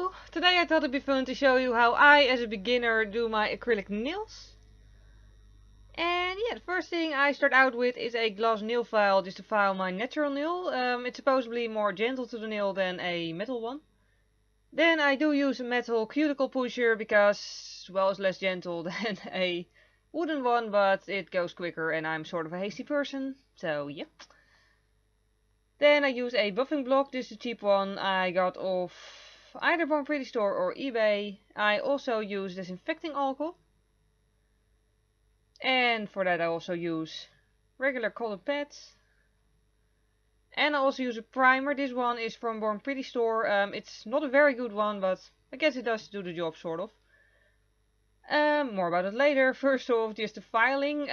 Hello! Today I thought it'd be fun to show you how I, as a beginner, do my acrylic nails. And yeah, the first thing I start out with is a glass nail file, just to file my natural nail. It's supposedly more gentle to the nail than a metal one. Then I do use a metal cuticle pusher because, well, it's less gentle than a wooden one, but it goes quicker and I'm sort of a hasty person, so yeah. Then I use a buffing block, this is a cheap one I got off either Bon Pretty Store or eBay. I also use disinfecting alcohol. And for that I also use regular colored pads. And I also use a primer. This one is from Bon Pretty Store. It's not a very good one, but I guess it does do the job, sort of. More about it later. First off, just the filing.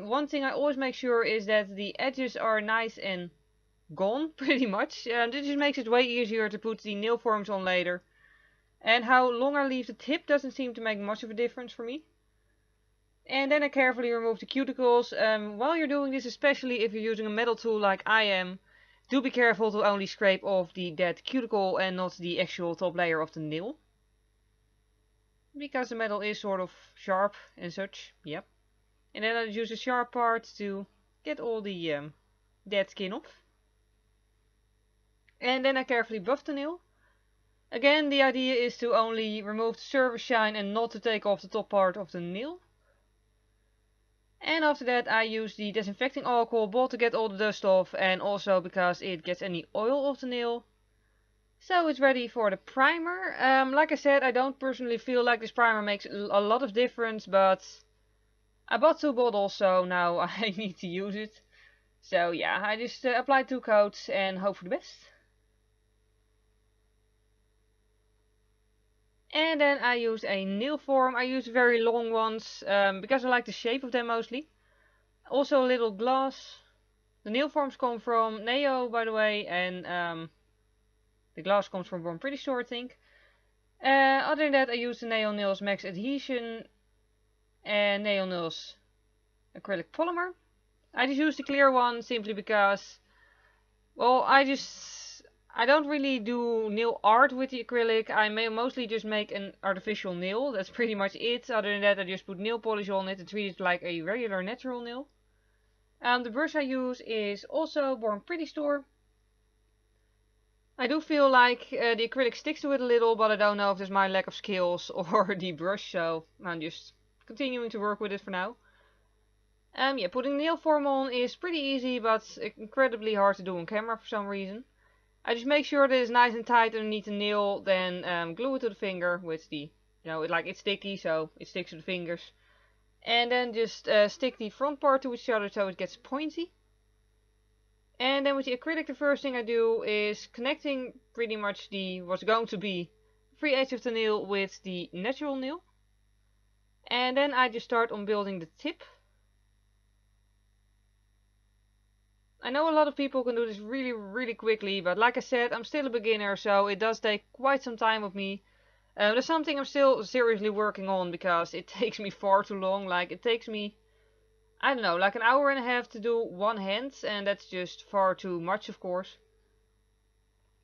One thing I always make sure is that the edges are nice and gone, pretty much. This just makes it way easier to put the nail forms on later. And how long I leave the tip doesn't seem to make much of a difference for me. And then I carefully remove the cuticles. While you're doing this, especially if you're using a metal tool like I am, do be careful to only scrape off the dead cuticle and not the actual top layer of the nail. Because the metal is sort of sharp and such, yep. And then I use the sharp part to get all the dead skin off. And then I carefully buff the nail. Again, the idea is to only remove the surface shine and not to take off the top part of the nail. And after that I use the disinfecting alcohol both to get all the dust off and also because it gets any oil off the nail. So it's ready for the primer. Like I said, I don't personally feel like this primer makes a lot of difference, but I bought 2 bottles, so now I need to use it. So yeah, I just apply 2 coats and hope for the best. And then I use a nail form. I use very long ones because I like the shape of them mostly. Also a little glass. The nail forms come from Naio, by the way, and the glass comes from Bon Pretty Store, I think. Other than that, I use the Naio Nails Max Adhesion and Naio Nails Acrylic Polymer. I just use the clear one simply because, well, I don't really do nail art with the acrylic. I mostly just make an artificial nail. That's pretty much it. Other than that, I just put nail polish on it and treat it like a regular natural nail. The brush I use is also Bon Pretty Store. I do feel like the acrylic sticks to it a little, but I don't know if it's my lack of skills or the brush, so I'm just continuing to work with it for now. Yeah, putting nail form on is pretty easy, but incredibly hard to do on camera for some reason. I just make sure that it's nice and tight underneath the nail, then glue it to the finger with the, it's sticky, so it sticks to the fingers. And then just stick the front part to each other so it gets pointy. And then with the acrylic, the first thing I do is connecting pretty much what's going to be free edge of the nail with the natural nail. And then I just start on building the tip. I know a lot of people can do this really quickly, but like I said, I'm still a beginner, so it does take quite some time with me. That's something I'm still seriously working on because it takes me far too long. Like, it takes me, I don't know, like an hour and a half to do one hand, and that's just far too much, of course.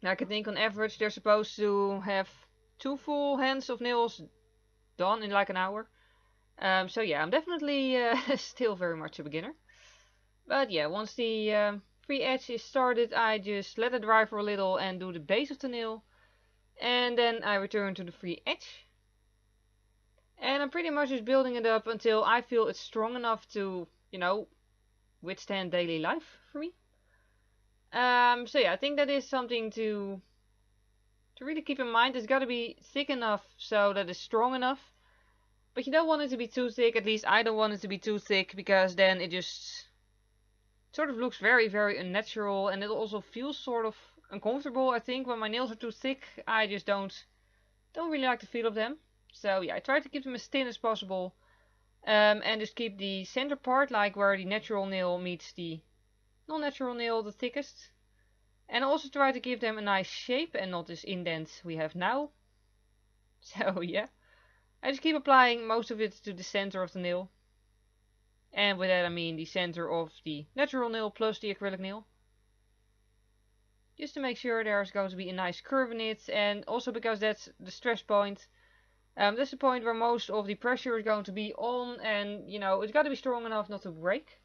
Like, I think on average they're supposed to have 2 full hands of nails done in like an hour. So yeah, I'm definitely still very much a beginner. But yeah, once the free edge is started, I just let it dry for a little and do the base of the nail. And then I return to the free edge. And I'm pretty much just building it up until I feel it's strong enough to, withstand daily life for me. So yeah, I think that is something to really keep in mind. It's got to be thick enough so that it's strong enough. But you don't want it to be too thick. At least I don't want it to be too thick, because then it just sort of looks very unnatural, and it also feels sort of uncomfortable. I think when my nails are too thick, I just don't really like the feel of them. So yeah, I try to keep them as thin as possible, and just keep the center part, like where the natural nail meets the non-natural nail, the thickest. And I also try to give them a nice shape and not this indent we have now. So yeah, I just keep applying most of it to the center of the nail. And with that I mean the center of the natural nail plus the acrylic nail. just to make sure there's going to be a nice curve in it, and also because that's the stress point. That's the point where most of the pressure is going to be on, and you know, it's got to be strong enough not to break.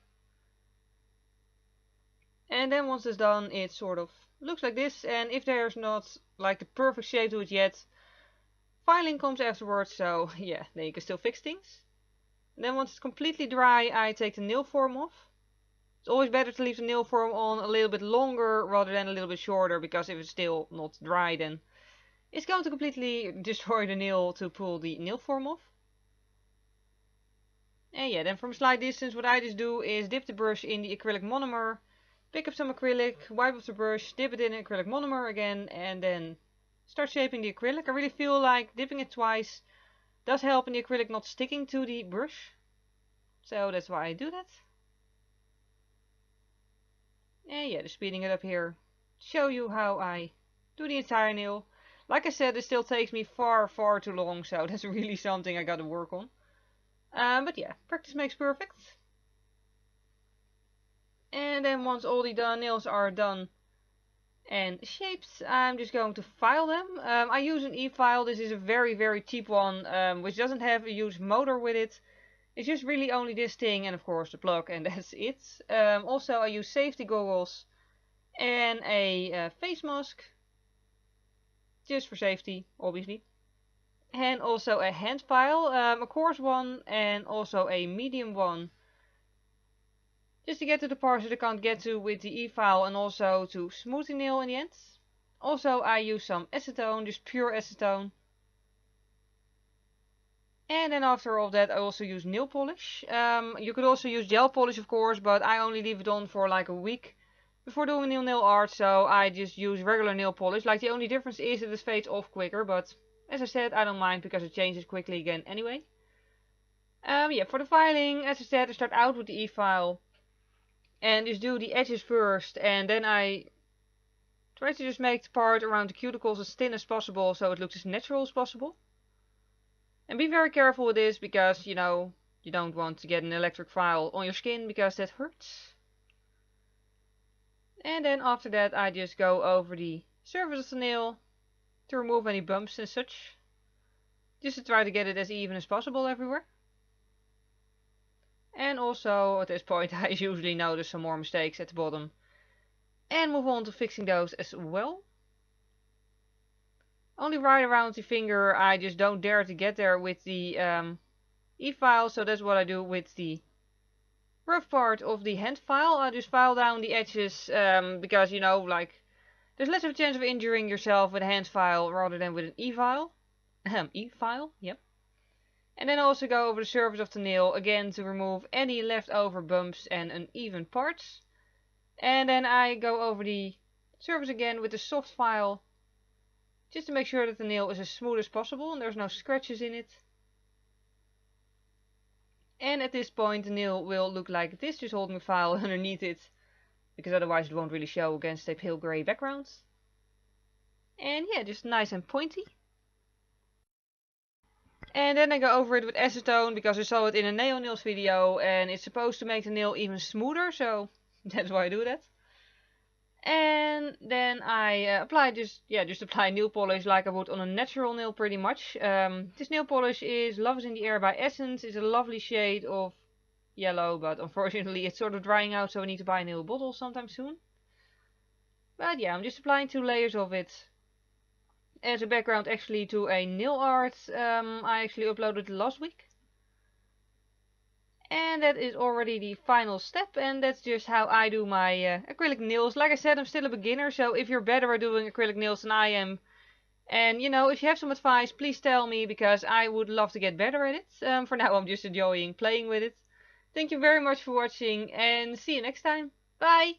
And then once it's done, it sort of looks like this, and if there's not like the perfect shape to it yet, filing comes afterwards, so yeah, then you can still fix things. And then once it's completely dry, I take the nail form off. It's always better to leave the nail form on a little bit longer rather than a little bit shorter, because if it's still not dry, then it's going to completely destroy the nail to pull the nail form off. And yeah, then from a slight distance, what I just do is dip the brush in the acrylic monomer, pick up some acrylic, wipe off the brush, dip it in acrylic monomer again, and then start shaping the acrylic. I really feel like dipping it twice does help in the acrylic not sticking to the brush. So that's why I do that. And yeah, just speeding it up here, show you how I do the entire nail. Like I said, it still takes me far too long, so that's really something I gotta work on. But yeah, practice makes perfect. And then once all the nails are done and shaped, I'm just going to file them. I use an e-file. This is a very cheap one, which doesn't have a huge motor with it. It's just really only this thing and of course the plug, and that's it. Also I use safety goggles and a face mask, just for safety, obviously. And also a hand file, a coarse one and also a medium one. Just to get to the parts that I can't get to with the e-file, and also to smooth the nail in the end. Also I use some acetone, just pure acetone. And then after all that I also use nail polish. You could also use gel polish of course, but I only leave it on for like a week before doing nail art, so I just use regular nail polish. Like the only difference is that it fades off quicker, but as I said, I don't mind because it changes quickly again anyway. Yeah, for the filing, as I said, I start out with the e-file and just do the edges first, and then I try to just make the part around the cuticles as thin as possible so it looks as natural as possible. And be very careful with this because, you know, you don't want to get an electric file on your skin because that hurts. And then after that I just go over the surface of the nail to remove any bumps and such. Just to try to get it as even as possible everywhere. And also at this point I usually notice some more mistakes at the bottom. And move on to fixing those as well. Only right around the finger, I just don't dare to get there with the e-file, so that's what I do with the rough part of the hand file. I just file down the edges because, you know, like, there's less of a chance of injuring yourself with a hand file rather than with an e-file. E-file, yep. And then I also go over the surface of the nail again to remove any leftover bumps and uneven parts. And then I go over the surface again with the soft file, just to make sure that the nail is as smooth as possible and there's no scratches in it. And at this point the nail will look like this, just holding the file underneath it, because otherwise it won't really show against a pale grey background. And yeah, just nice and pointy. And then I go over it with acetone because I saw it in a Naio Nails video and it's supposed to make the nail even smoother, so that's why I do that. And then I apply just apply nail polish like I would on a natural nail pretty much. This nail polish is Love is in the Air by Essence. It's a lovely shade of yellow, but unfortunately it's sort of drying out, so I need to buy a nail bottle sometime soon. But yeah, I'm just applying 2 layers of it as a background actually to a nail art I actually uploaded last week. And that is already the final step, and that's just how I do my acrylic nails. Like I said, I'm still a beginner, so if you're better at doing acrylic nails than I am, and you know, if you have some advice, please tell me, because I would love to get better at it. For now I'm just enjoying playing with it. Thank you very much for watching, and see you next time. Bye!